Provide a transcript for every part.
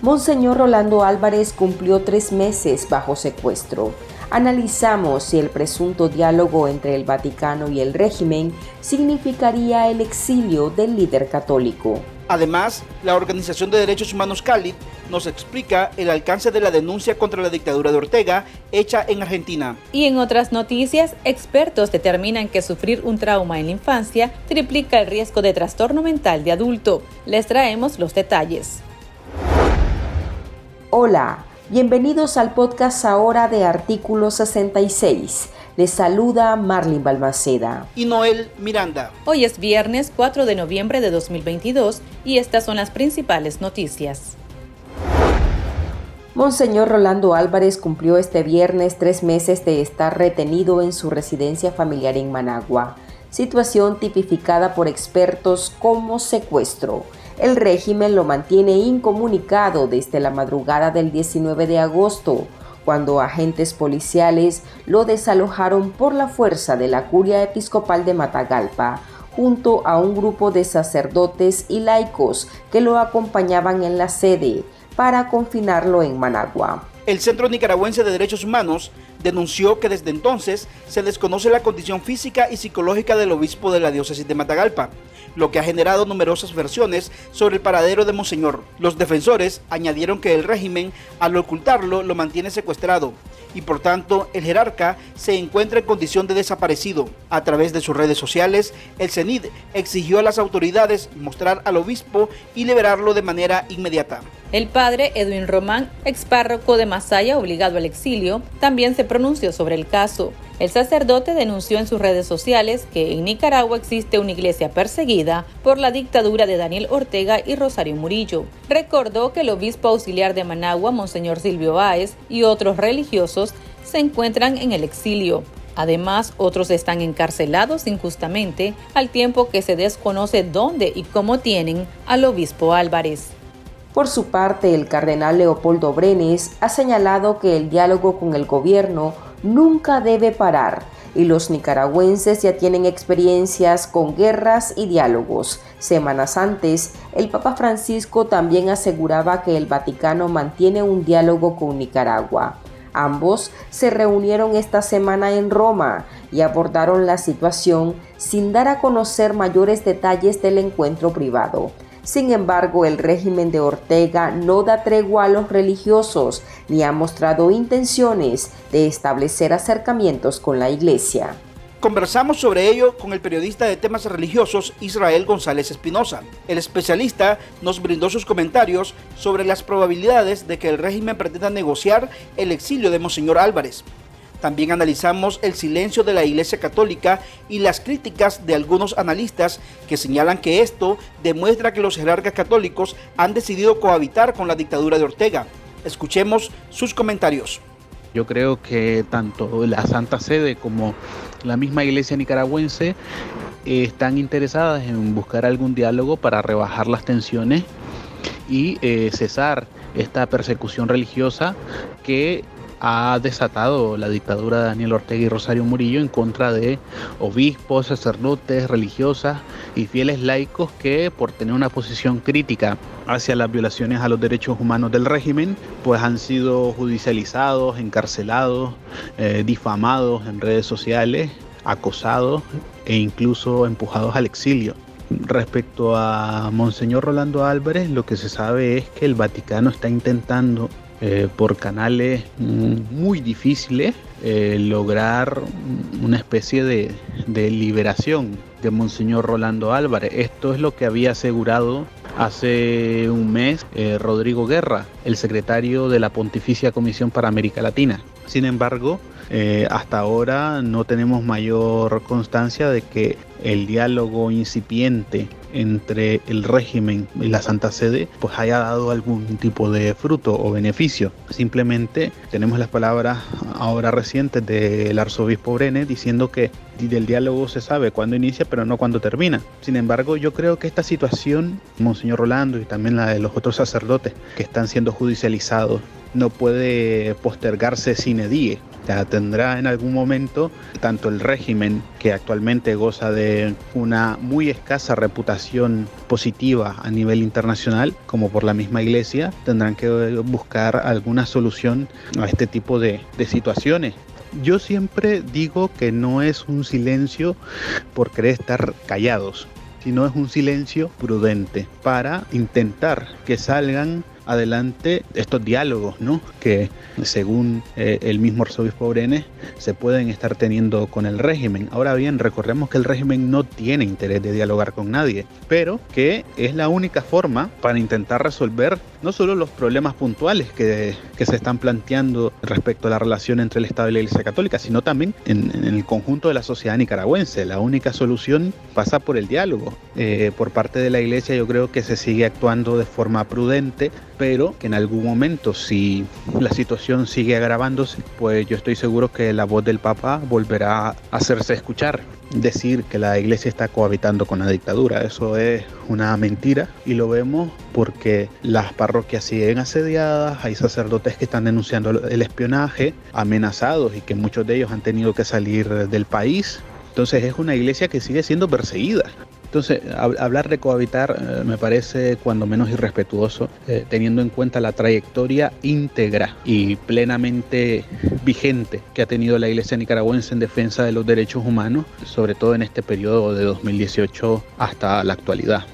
Monseñor Rolando Álvarez cumplió 3 meses bajo secuestro. Analizamos si el presunto diálogo entre el Vaticano y el régimen significaría el exilio del líder católico. Además, la Organización de Derechos Humanos Cálid nos explica el alcance de la denuncia contra la dictadura de Ortega hecha en Argentina. Y en otras noticias, expertos determinan que sufrir un trauma en la infancia triplica el riesgo de trastorno mental de adulto. Les traemos los detalles. Hola, bienvenidos al podcast ahora de Artículo 66. Les saluda Marlene Balmaceda y Noel Miranda. Hoy es viernes 4 de noviembre de 2022 y estas son las principales noticias. Monseñor Rolando Álvarez cumplió este viernes 3 meses de estar retenido en su residencia familiar en Managua, situación tipificada por expertos como secuestro. El régimen lo mantiene incomunicado desde la madrugada del 19 de agosto, cuando agentes policiales lo desalojaron por la fuerza de la Curia Episcopal de Matagalpa, junto a un grupo de sacerdotes y laicos que lo acompañaban en la sede, para confinarlo en Managua. El Centro Nicaragüense de Derechos Humanos denunció que desde entonces se desconoce la condición física y psicológica del obispo de la diócesis de Matagalpa, lo que ha generado numerosas versiones sobre el paradero de Monseñor. Los defensores añadieron que el régimen, al ocultarlo, lo mantiene secuestrado y por tanto el jerarca se encuentra en condición de desaparecido. A través de sus redes sociales, el CENID exigió a las autoridades mostrar al obispo y liberarlo de manera inmediata. El padre Edwin Román, expárroco de Masaya obligado al exilio, también se pronunció sobre el caso. El sacerdote denunció en sus redes sociales que en Nicaragua existe una iglesia perseguida por la dictadura de Daniel Ortega y Rosario Murillo. Recordó que el obispo auxiliar de Managua, Monseñor Silvio Báez, y otros religiosos se encuentran en el exilio. Además, otros están encarcelados injustamente, al tiempo que se desconoce dónde y cómo tienen al obispo Álvarez. Por su parte, el cardenal Leopoldo Brenes ha señalado que el diálogo con el gobierno nunca debe parar y los nicaragüenses ya tienen experiencias con guerras y diálogos. Semanas antes, el Papa Francisco también aseguraba que el Vaticano mantiene un diálogo con Nicaragua. Ambos se reunieron esta semana en Roma y abordaron la situación sin dar a conocer mayores detalles del encuentro privado. Sin embargo, el régimen de Ortega no da tregua a los religiosos ni ha mostrado intenciones de establecer acercamientos con la Iglesia. Conversamos sobre ello con el periodista de temas religiosos Israel González Espinosa. El especialista nos brindó sus comentarios sobre las probabilidades de que el régimen pretenda negociar el exilio de Monseñor Álvarez. También analizamos el silencio de la Iglesia Católica y las críticas de algunos analistas que señalan que esto demuestra que los jerarcas católicos han decidido cohabitar con la dictadura de Ortega. Escuchemos sus comentarios. Yo creo que tanto la Santa Sede como la misma Iglesia nicaragüense están interesadas en buscar algún diálogo para rebajar las tensiones y cesar esta persecución religiosa que ha desatado la dictadura de Daniel Ortega y Rosario Murillo en contra de obispos, sacerdotes, religiosas y fieles laicos que, por tener una posición crítica hacia las violaciones a los derechos humanos del régimen, pues han sido judicializados, encarcelados, difamados en redes sociales, acosados e incluso empujados al exilio. Respecto a Monseñor Rolando Álvarez, lo que se sabe es que el Vaticano está intentando por canales muy difíciles lograr una especie de liberación de Monseñor Rolando Álvarez. Esto es lo que había asegurado hace un mes Rodrigo Guerra, el secretario de la Pontificia Comisión para América Latina. Sin embargo, hasta ahora no tenemos mayor constancia de que el diálogo incipiente entre el régimen y la Santa Sede pues haya dado algún tipo de fruto o beneficio. Simplemente tenemos las palabras ahora recientes del arzobispo Brenes diciendo que del diálogo se sabe cuándo inicia pero no cuándo termina. Sin embargo, yo creo que esta situación, Monseñor Rolando y también la de los otros sacerdotes que están siendo judicializados, no puede postergarse sine die. Ya tendrá en algún momento tanto el régimen, que actualmente goza de una muy escasa reputación positiva a nivel internacional, como por la misma Iglesia, tendrán que buscar alguna solución a este tipo de situaciones. Yo siempre digo que no es un silencio por querer estar callados, sino es un silencio prudente para intentar que salgan adelante estos diálogos, ¿no?, que según el mismo arzobispo Brenes se pueden estar teniendo con el régimen. Ahora bien, recordemos que el régimen no tiene interés de dialogar con nadie, pero que es la única forma para intentar resolver no solo los problemas puntuales que se están planteando respecto a la relación entre el Estado y la Iglesia Católica, sino también en el conjunto de la sociedad nicaragüense. La única solución pasa por el diálogo. Por parte de la Iglesia yo creo que se sigue actuando de forma prudente, pero que en algún momento, si la situación sigue agravándose, pues yo estoy seguro que la voz del Papa volverá a hacerse escuchar. Decir que la Iglesia está cohabitando con la dictadura, eso es una mentira, y lo vemos porque las parroquias siguen asediadas, hay sacerdotes que están denunciando el espionaje, amenazados, y que muchos de ellos han tenido que salir del país. Entonces es una iglesia que sigue siendo perseguida. Entonces, hablar de cohabitar me parece cuando menos irrespetuoso, teniendo en cuenta la trayectoria íntegra y plenamente vigente que ha tenido la Iglesia nicaragüense en defensa de los derechos humanos, sobre todo en este periodo de 2018 hasta la actualidad.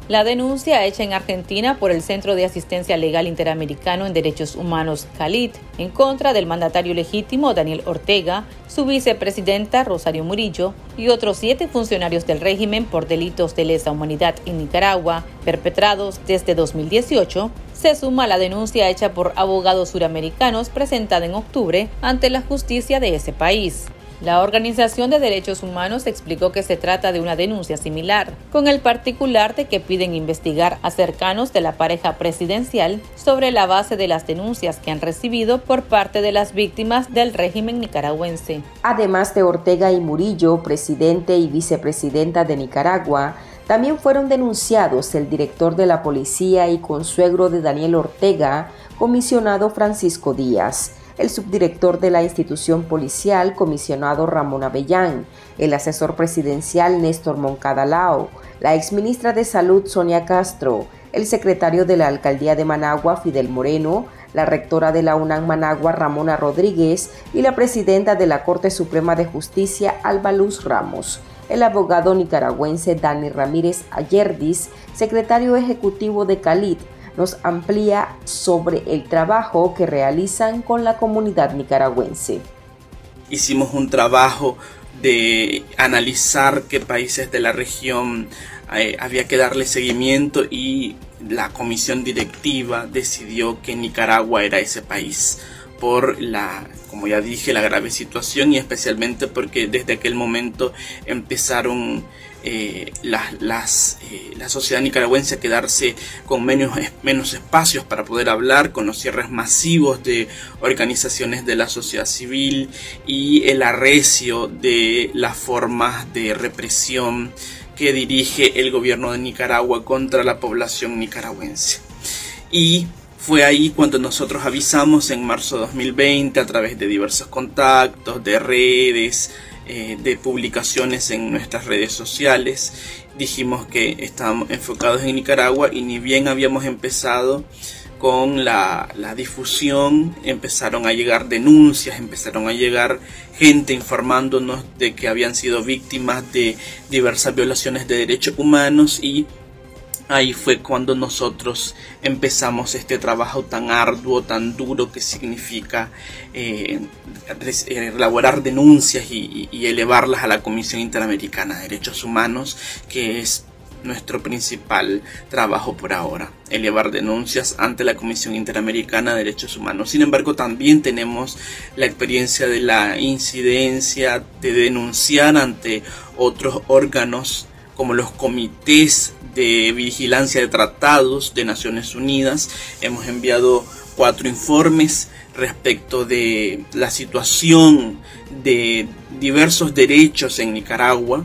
La denuncia hecha en Argentina por el Centro de Asistencia Legal Interamericano en Derechos Humanos CALIT en contra del mandatario legítimo Daniel Ortega, su vicepresidenta Rosario Murillo y otros 7 funcionarios del régimen por delitos de lesa humanidad en Nicaragua perpetrados desde 2018, se suma a la denuncia hecha por abogados suramericanos presentada en octubre ante la justicia de ese país. La Organización de Derechos Humanos explicó que se trata de una denuncia similar, con el particular de que piden investigar a cercanos de la pareja presidencial sobre la base de las denuncias que han recibido por parte de las víctimas del régimen nicaragüense. Además de Ortega y Murillo, presidente y vicepresidenta de Nicaragua, también fueron denunciados el director de la policía y consuegro de Daniel Ortega, comisionado Francisco Díaz, el subdirector de la institución policial, comisionado Ramón Avellán, el asesor presidencial Néstor Moncada Lao, la exministra de Salud Sonia Castro, el secretario de la Alcaldía de Managua Fidel Moreno, la rectora de la UNAM Managua Ramona Rodríguez y la presidenta de la Corte Suprema de Justicia Alba Luz Ramos, el abogado nicaragüense Dani Ramírez Ayerdis, secretario ejecutivo de CALIT, nos amplía sobre el trabajo que realizan con la comunidad nicaragüense. Hicimos un trabajo de analizar qué países de la región había que darle seguimiento y la comisión directiva decidió que Nicaragua era ese país por como ya dije, la grave situación y especialmente porque desde aquel momento empezaron la sociedad nicaragüense a quedarse con menos espacios para poder hablar, con los cierres masivos de organizaciones de la sociedad civil y el arrecio de las formas de represión que dirige el gobierno de Nicaragua contra la población nicaragüense. Y fue ahí cuando nosotros avisamos en marzo de 2020 a través de diversos contactos, de redes, de publicaciones en nuestras redes sociales. Dijimos que estábamos enfocados en Nicaragua y ni bien habíamos empezado con la difusión, empezaron a llegar denuncias, empezaron a llegar gente informándonos de que habían sido víctimas de diversas violaciones de derechos humanos y ahí fue cuando nosotros empezamos este trabajo tan arduo, tan duro que significa elaborar denuncias y elevarlas a la Comisión Interamericana de Derechos Humanos, que es nuestro principal trabajo por ahora, elevar denuncias ante la Comisión Interamericana de Derechos Humanos. Sin embargo, también tenemos la experiencia de la incidencia de denunciar ante otros órganos como los comités de vigilancia de tratados de Naciones Unidas. Hemos enviado 4 informes respecto de la situación de diversos derechos en Nicaragua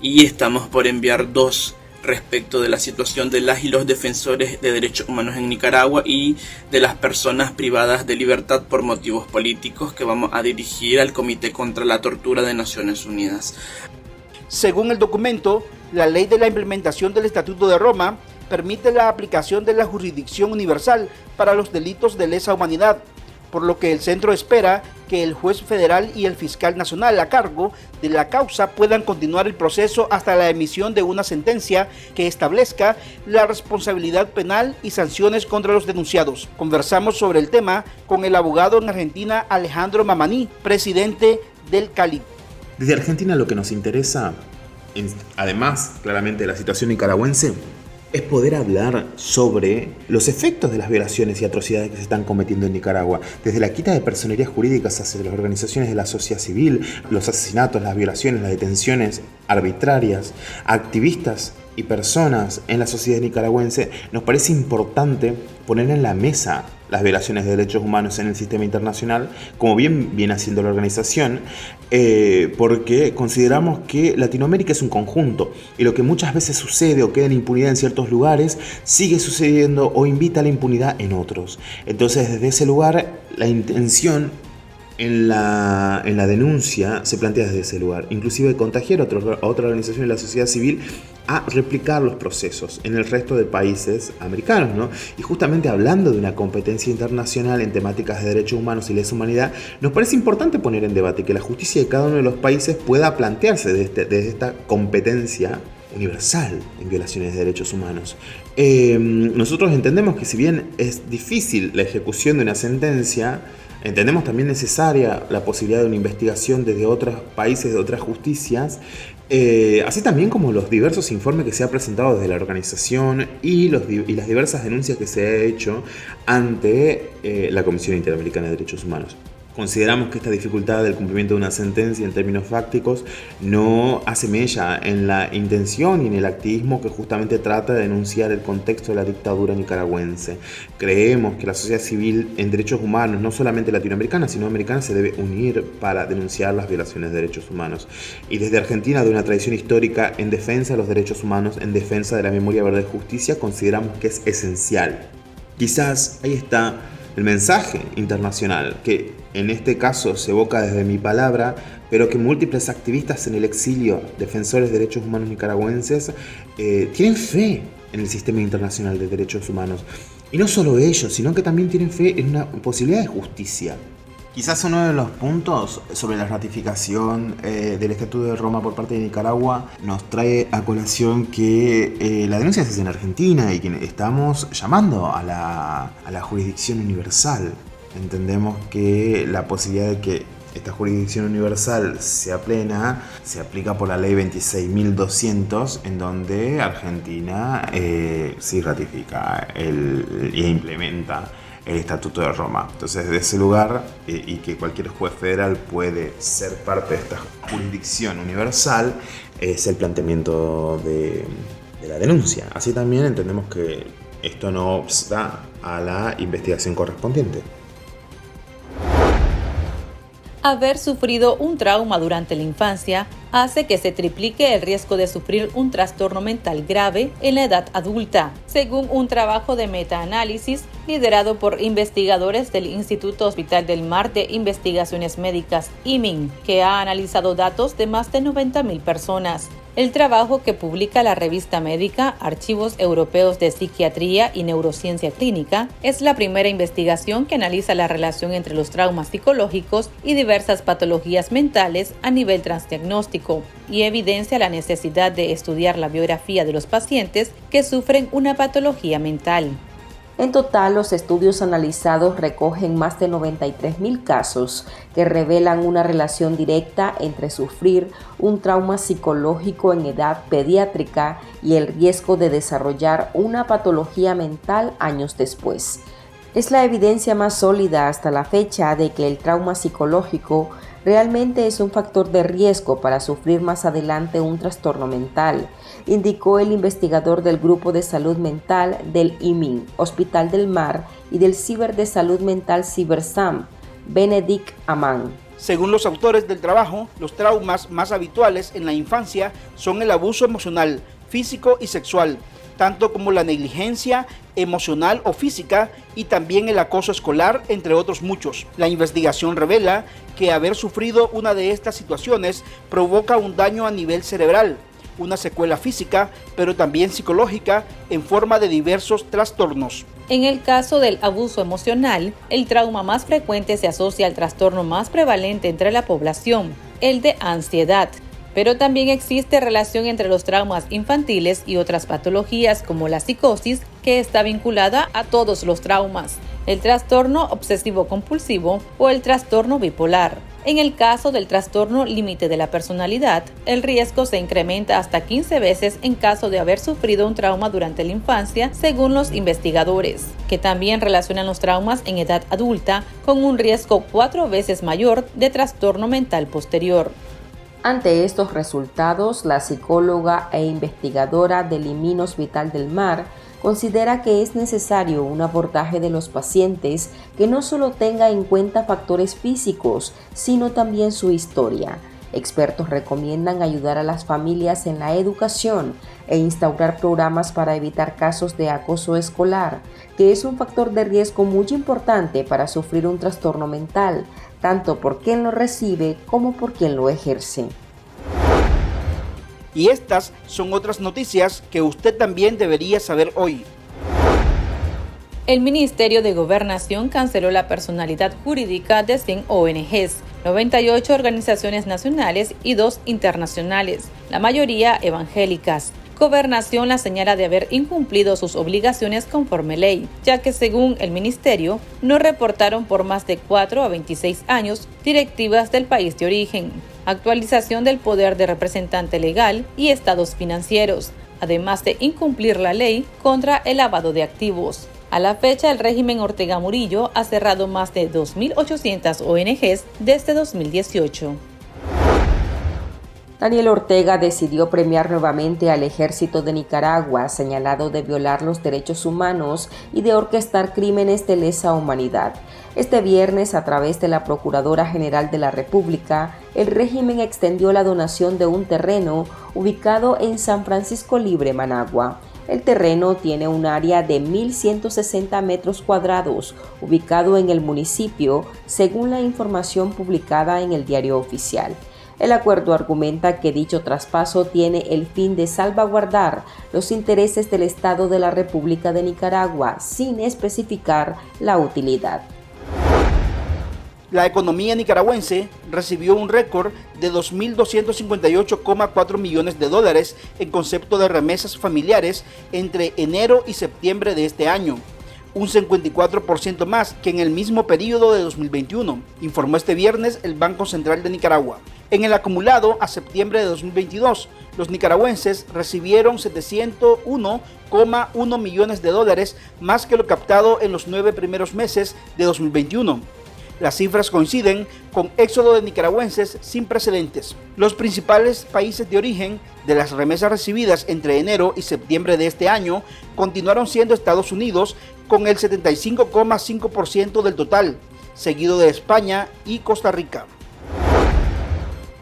y estamos por enviar 2 respecto de la situación de las y los defensores de derechos humanos en Nicaragua y de las personas privadas de libertad por motivos políticos, que vamos a dirigir al Comité contra la Tortura de Naciones Unidas. Según el documento, la ley de la implementación del Estatuto de Roma permite la aplicación de la jurisdicción universal para los delitos de lesa humanidad, por lo que el centro espera que el juez federal y el fiscal nacional a cargo de la causa puedan continuar el proceso hasta la emisión de una sentencia que establezca la responsabilidad penal y sanciones contra los denunciados. Conversamos sobre el tema con el abogado en Argentina Alejandro Mamaní, presidente del CALIC. Desde Argentina lo que nos interesa, además claramente de la situación nicaragüense, es poder hablar sobre los efectos de las violaciones y atrocidades que se están cometiendo en Nicaragua, desde la quita de personerías jurídicas hacia las organizaciones de la sociedad civil, los asesinatos, las violaciones, las detenciones arbitrarias, activistas y personas en la sociedad nicaragüense. Nos parece importante poner en la mesa las violaciones de derechos humanos en el sistema internacional, como bien viene haciendo la organización, porque consideramos que Latinoamérica es un conjunto y lo que muchas veces sucede o queda en impunidad en ciertos lugares sigue sucediendo o invita a la impunidad en otros. Entonces, desde ese lugar, la intención en la denuncia se plantea desde ese lugar, inclusive contagiar a otra organización de la sociedad civil a replicar los procesos en el resto de países americanos, ¿no? Y justamente hablando de una competencia internacional en temáticas de derechos humanos y lesa humanidad, nos parece importante poner en debate que la justicia de cada uno de los países pueda plantearse desde esta competencia universal en violaciones de derechos humanos. Nosotros entendemos que si bien es difícil la ejecución de una sentencia, entendemos también necesaria la posibilidad de una investigación desde otros países, de otras justicias, así también como los diversos informes que se han presentado desde la organización y las diversas denuncias que se ha hecho ante la Comisión Interamericana de Derechos Humanos. Consideramos que esta dificultad del cumplimiento de una sentencia en términos fácticos no hace mella en la intención y en el activismo que justamente trata de denunciar el contexto de la dictadura nicaragüense. Creemos que la sociedad civil en derechos humanos, no solamente latinoamericana, sino americana, se debe unir para denunciar las violaciones de derechos humanos. Y desde Argentina, de una tradición histórica en defensa de los derechos humanos, en defensa de la memoria, verdad y justicia, consideramos que es esencial. Quizás ahí está el mensaje internacional, que en este caso se evoca desde mi palabra, pero que múltiples activistas en el exilio, defensores de derechos humanos nicaragüenses, tienen fe en el sistema internacional de derechos humanos. Y no solo ellos, sino que también tienen fe en una posibilidad de justicia. Quizás uno de los puntos sobre la ratificación del Estatuto de Roma por parte de Nicaragua nos trae a colación que la denuncia se hace en Argentina y que estamos llamando a la jurisdicción universal. Entendemos que la posibilidad de que esta jurisdicción universal sea plena se aplica por la ley 26.200, en donde Argentina sí ratifica e implementa el Estatuto de Roma. Entonces, desde ese lugar, y que cualquier juez federal puede ser parte de esta jurisdicción universal, es el planteamiento de la denuncia. Así también entendemos que esto no obsta a la investigación correspondiente. Haber sufrido un trauma durante la infancia hace que se triplique el riesgo de sufrir un trastorno mental grave en la edad adulta, según un trabajo de metaanálisis liderado por investigadores del Instituto Hospital del Mar de Investigaciones Médicas, IMIN, que ha analizado datos de más de 90.000 personas. El trabajo, que publica la revista médica Archivos Europeos de Psiquiatría y Neurociencia Clínica, es la primera investigación que analiza la relación entre los traumas psicológicos y diversas patologías mentales a nivel transdiagnóstico, y evidencia la necesidad de estudiar la biografía de los pacientes que sufren una patología mental. En total, los estudios analizados recogen más de 93.000 casos que revelan una relación directa entre sufrir un trauma psicológico en edad pediátrica y el riesgo de desarrollar una patología mental años después. Es la evidencia más sólida hasta la fecha de que el trauma psicológico realmente es un factor de riesgo para sufrir más adelante un trastorno mental, indicó el investigador del Grupo de Salud Mental del IMIN, Hospital del Mar, y del Ciber de Salud Mental CiberSam, Benedict Amán. Según los autores del trabajo, los traumas más habituales en la infancia son el abuso emocional, físico y sexual, tanto como la negligencia emocional o física y también el acoso escolar, entre otros muchos. La investigación revela que haber sufrido una de estas situaciones provoca un daño a nivel cerebral, una secuela física, pero también psicológica en forma de diversos trastornos. En el caso del abuso emocional, el trauma más frecuente se asocia al trastorno más prevalente entre la población, el de ansiedad. Pero también existe relación entre los traumas infantiles y otras patologías como la psicosis, que está vinculada a todos los traumas, el trastorno obsesivo-compulsivo o el trastorno bipolar. En el caso del trastorno límite de la personalidad, el riesgo se incrementa hasta 15 veces en caso de haber sufrido un trauma durante la infancia, según los investigadores, que también relacionan los traumas en edad adulta con un riesgo 4 veces mayor de trastorno mental posterior. Ante estos resultados, la psicóloga e investigadora del IMIN Hospital del Mar considera que es necesario un abordaje de los pacientes que no solo tenga en cuenta factores físicos, sino también su historia. Expertos recomiendan ayudar a las familias en la educación e instaurar programas para evitar casos de acoso escolar, que es un factor de riesgo muy importante para sufrir un trastorno mental, tanto por quien lo recibe como por quien lo ejerce. Y estas son otras noticias que usted también debería saber hoy. El Ministerio de Gobernación canceló la personalidad jurídica de 100 ONGs, 98 organizaciones nacionales y 2 internacionales, la mayoría evangélicas. Gobernación la señala de haber incumplido sus obligaciones conforme ley, ya que según el ministerio no reportaron por más de 4 a 26 años directivas del país de origen, actualización del poder de representante legal y estados financieros, además de incumplir la ley contra el lavado de activos. A la fecha, el régimen Ortega Murillo ha cerrado más de 2.800 ONGs desde 2018. Daniel Ortega decidió premiar nuevamente al ejército de Nicaragua, señalado de violar los derechos humanos y de orquestar crímenes de lesa humanidad. Este viernes, a través de la Procuradora General de la República, el régimen extendió la donación de un terreno ubicado en San Francisco Libre, Managua. El terreno tiene un área de 1.160 metros cuadrados, ubicado en el municipio, según la información publicada en el Diario Oficial. El acuerdo argumenta que dicho traspaso tiene el fin de salvaguardar los intereses del Estado de la República de Nicaragua, sin especificar la utilidad. La economía nicaragüense recibió un récord de 2.258,4 millones de dólares en concepto de remesas familiares entre enero y septiembre de este año, un 54% más que en el mismo periodo de 2021, informó este viernes el Banco Central de Nicaragua. En el acumulado a septiembre de 2022, los nicaragüenses recibieron 701,1 millones de dólares más que lo captado en los 9 primeros meses de 2021. Las cifras coinciden con éxodo de nicaragüenses sin precedentes. Los principales países de origen de las remesas recibidas entre enero y septiembre de este año continuaron siendo Estados Unidos con el 75,5% del total, seguido de España y Costa Rica.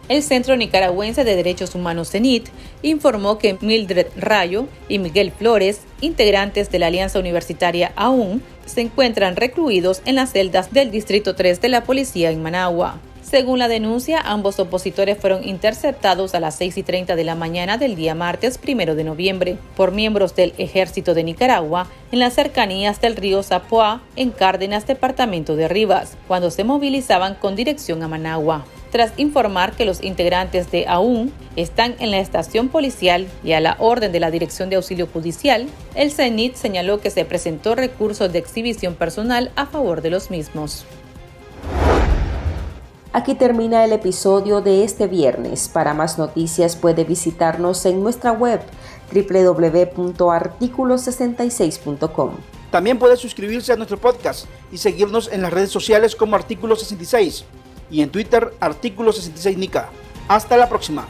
El Centro Nicaragüense de Derechos Humanos CENIT informó que Mildred Rayo y Miguel Flores, integrantes de la Alianza Universitaria AUN, se encuentran recluidos en las celdas del Distrito 3 de la Policía en Managua. Según la denuncia, ambos opositores fueron interceptados a las 6:30 de la mañana del día martes 1 de noviembre por miembros del Ejército de Nicaragua en las cercanías del río Zapoá, en Cárdenas, departamento de Rivas, cuando se movilizaban con dirección a Managua. Tras informar que los integrantes de AUN están en la estación policial y a la orden de la Dirección de Auxilio Judicial, el CENIT señaló que se presentó recursos de exhibición personal a favor de los mismos. Aquí termina el episodio de este viernes. Para más noticias puede visitarnos en nuestra web www.articulo66.com. También puede suscribirse a nuestro podcast y seguirnos en las redes sociales como Artículo 66 y en Twitter Artículo 66 Nica. Hasta la próxima.